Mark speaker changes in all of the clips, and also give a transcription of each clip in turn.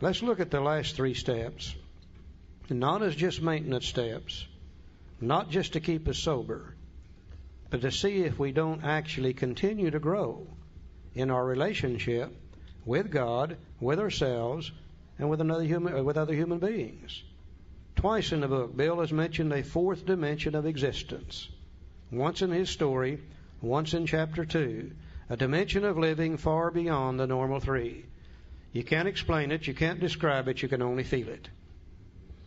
Speaker 1: Let's look at the last 3 steps, not as just maintenance steps, not just to keep us sober, but to see if we don't actually continue to grow in our relationship with God, with ourselves, and with other human beings. Twice in the book, Bill has mentioned a 4th dimension of existence. Once in his story, once in chapter 2, a dimension of living far beyond the normal 3. You can't explain it, you can't describe it, you can only feel it.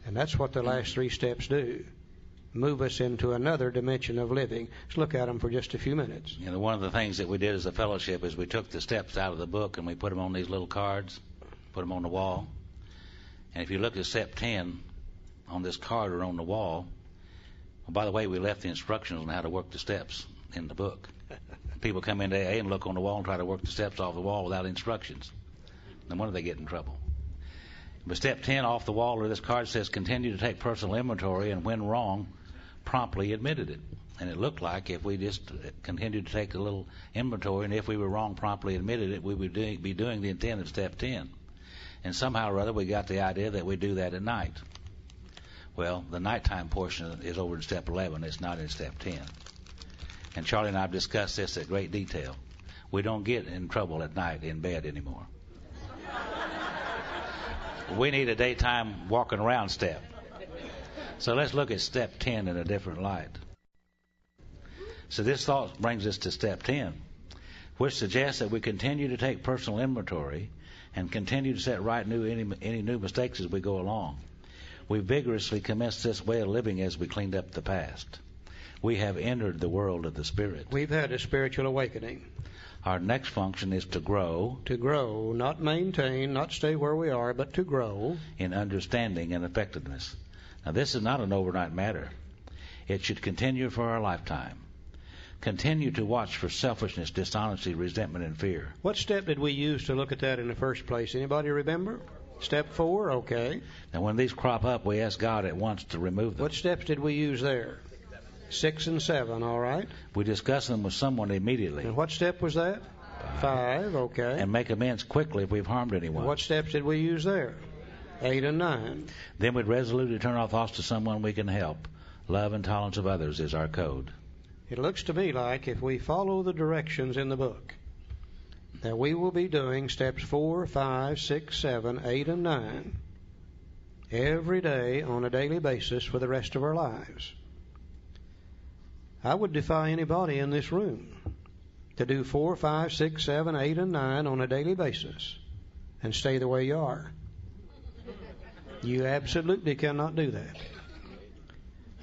Speaker 1: And that's what the last 3 steps do. Move us into another dimension of living. Let's look at them for just a few minutes.
Speaker 2: You know, one of the things that we did as a fellowship is we took the steps out of the book and we put them on these little cards, put them on the wall. And if you look at step 10 on this card or on the wall, well, by the way, we left the instructions on how to work the steps in the book. People come into AA and look on the wall and try to work the steps off the wall without instructions. No wonder they get in trouble. But step 10 off the wall or this card says continue to take personal inventory, and when wrong, promptly admitted it. And it looked like if we just continued to take a little inventory, and if we were wrong, promptly admitted it, we would be doing the intent of step 10. And somehow or other we got the idea that we do that at night. Well, the nighttime portion is over in step 11. It's not in step 10. And Charlie and I have discussed this at great detail. We don't get in trouble at night in bed anymore. We need a daytime walking around step. So let's look at step 10 in a different light. So this thought brings us to step 10, which suggests that we continue to take personal inventory and continue to set right any new mistakes as we go along. We vigorously commenced this way of living as we cleaned up the past. We have entered the world of the Spirit.
Speaker 1: We've had a spiritual awakening.
Speaker 2: Our next function is to grow.
Speaker 1: To grow, not maintain, not stay where we are, but to grow.
Speaker 2: In understanding and effectiveness. Now, this is not an overnight matter. It should continue for our lifetime. Continue to watch for selfishness, dishonesty, resentment, and fear.
Speaker 1: What step did we use to look at that in the first place? Anybody remember? Step 4, okay.
Speaker 2: Now, when these crop up, we ask God at once to remove them.
Speaker 1: What steps did we use there? 6 and 7, all right.
Speaker 2: We discuss them with someone immediately.
Speaker 1: And what step was that? 5, okay.
Speaker 2: And make amends quickly if we've harmed anyone.
Speaker 1: And what steps did we use there? 8 and 9.
Speaker 2: Then we'd resolutely turn our thoughts to someone we can help. Love and tolerance of others is our code.
Speaker 1: It looks to me like if we follow the directions in the book, that we will be doing steps 4, 5, 6, 7, 8, and 9 every day on a daily basis for the rest of our lives. I would defy anybody in this room to do 4, 5, 6, 7, 8, and 9 on a daily basis and stay the way you are. You absolutely cannot do that.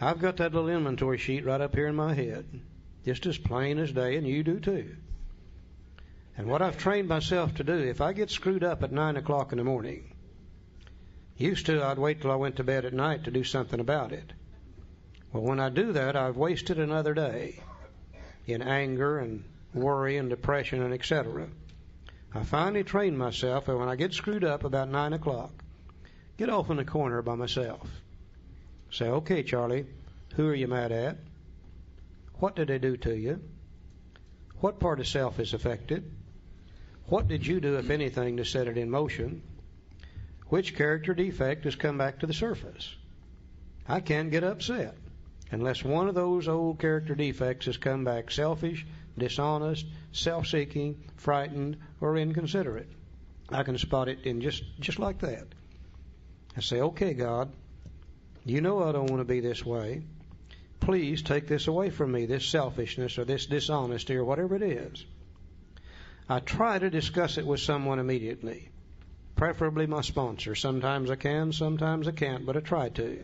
Speaker 1: I've got that little inventory sheet right up here in my head, just as plain as day, and you do too. And what I've trained myself to do, if I get screwed up at 9 o'clock in the morning, used to I'd wait till I went to bed at night to do something about it. Well, when I do that, I've wasted another day in anger and worry and depression and etc. I finally trained myself that when I get screwed up about 9 o'clock, get off in the corner by myself. Say, okay, Charlie, who are you mad at? What did they do to you? What part of self is affected? What did you do, if anything, to set it in motion? Which character defect has come back to the surface? I can't get upset unless one of those old character defects has come back selfish, dishonest, self-seeking, frightened, or inconsiderate. I can spot it in just like that. I say, okay, God, you know I don't want to be this way. Please take this away from me, this selfishness or this dishonesty or whatever it is. I try to discuss it with someone immediately, preferably my sponsor. Sometimes I can, sometimes I can't, but I try to.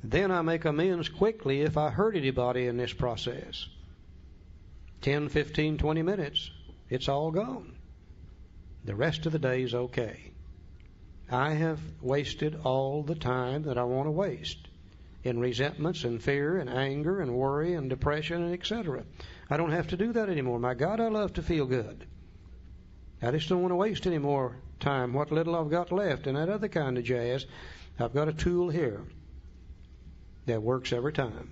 Speaker 1: Then I make amends quickly if I hurt anybody in this process. 10, 15, 20 minutes, it's all gone. The rest of the day is okay. I have wasted all the time that I want to waste in resentments and fear and anger and worry and depression and etc. I don't have to do that anymore. My God, I love to feel good. I just don't want to waste any more time. What little I've got left and that other kind of jazz, I've got a tool here that works every time.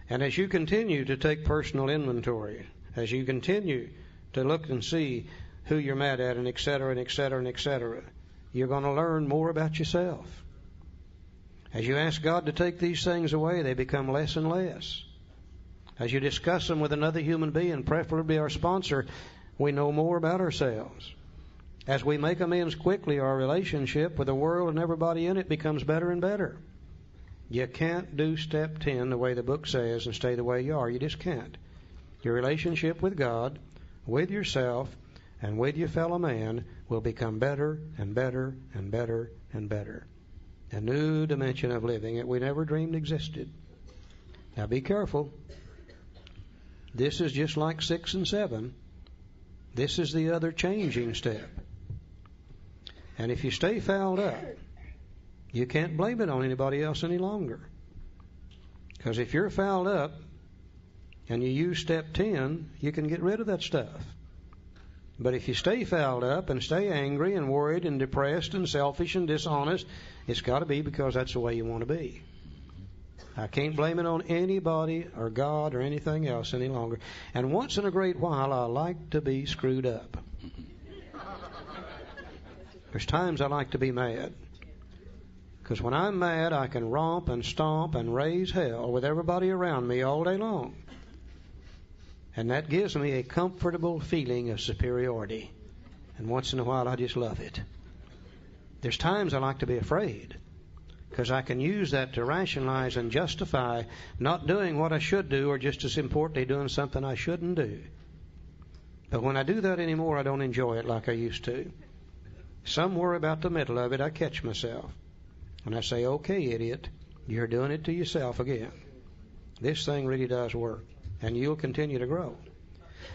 Speaker 1: And as you continue to take personal inventory, as you continue to look and see who you're mad at and etc. and etc. and etc., you're going to learn more about yourself. As you ask God to take these things away, they become less and less. As you discuss them with another human being, preferably our sponsor, we know more about ourselves. As we make amends quickly, our relationship with the world and everybody in it becomes better and better. You can't do step 10 the way the book says and stay the way you are. You just can't. Your relationship with God, with yourself, and with your fellow man will become better and better and better and better. A new dimension of living that we never dreamed existed. Now be careful. This is just like 6 and 7. This is the other changing step. And if you stay fouled up, you can't blame it on anybody else any longer. Because if you're fouled up and you use step 10, you can get rid of that stuff. But if you stay fouled up and stay angry and worried and depressed and selfish and dishonest, it's got to be because that's the way you want to be. I can't blame it on anybody or God or anything else any longer. And once in a great while, I like to be screwed up. There's times I like to be mad. Because when I'm mad, I can romp and stomp and raise hell with everybody around me all day long. And that gives me a comfortable feeling of superiority. And once in a while, I just love it. There's times I like to be afraid, because I can use that to rationalize and justify not doing what I should do, or just as importantly, doing something I shouldn't do. But when I do that anymore, I don't enjoy it like I used to. Somewhere about the middle of it, I catch myself. And I say, okay, idiot, you're doing it to yourself again. This thing really does work. And you'll continue to grow.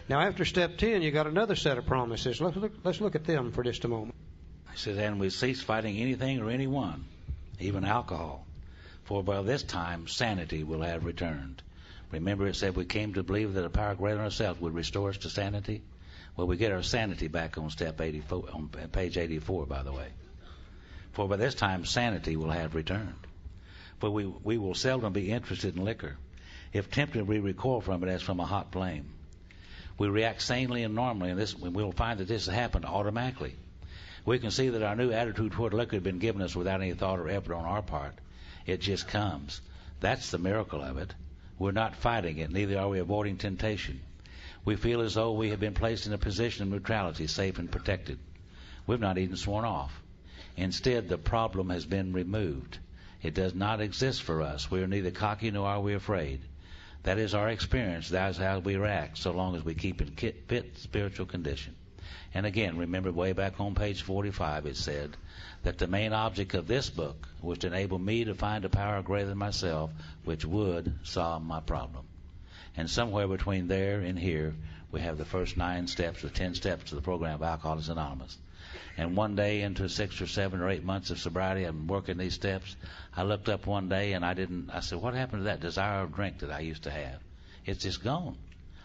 Speaker 1: Now, after step 10, you got another set of promises. Let's look at them for just a moment.
Speaker 2: He says, and we cease fighting anything or anyone, even alcohol. For by this time, sanity will have returned. Remember it said we came to believe that a power greater than ourselves would restore us to sanity? Well, we get our sanity back on step 84, on page 84, by the way. For by this time, sanity will have returned. For we will seldom be interested in liquor. If tempted, we recoil from it as from a hot flame. We react sanely and normally, and we will find that this has happened automatically. We can see that our new attitude toward liquor has been given us without any thought or effort on our part. It just comes. That's the miracle of it. We're not fighting it, neither are we avoiding temptation. We feel as though we have been placed in a position of neutrality, safe and protected. We've not even sworn off. Instead, the problem has been removed. It does not exist for us. We are neither cocky nor are we afraid. That is our experience. That is how we react, so long as we keep in fit spiritual condition. And again, remember way back on page 45, it said that the main object of this book was to enable me to find a power greater than myself, which would solve my problem. And somewhere between there and here, we have the first 9 steps or 10 steps to the program of Alcoholics Anonymous. And one day, into 6 or 7 or 8 months of sobriety, I'm working these steps. I looked up one day and I said, what happened to that desire of drink that I used to have? It's just gone.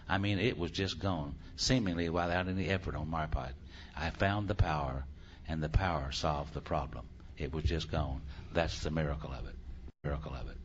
Speaker 2: I mean, it was just gone, seemingly without any effort on my part. I found the power, and the power solved the problem. It was just gone. That's the miracle of it. Miracle of it.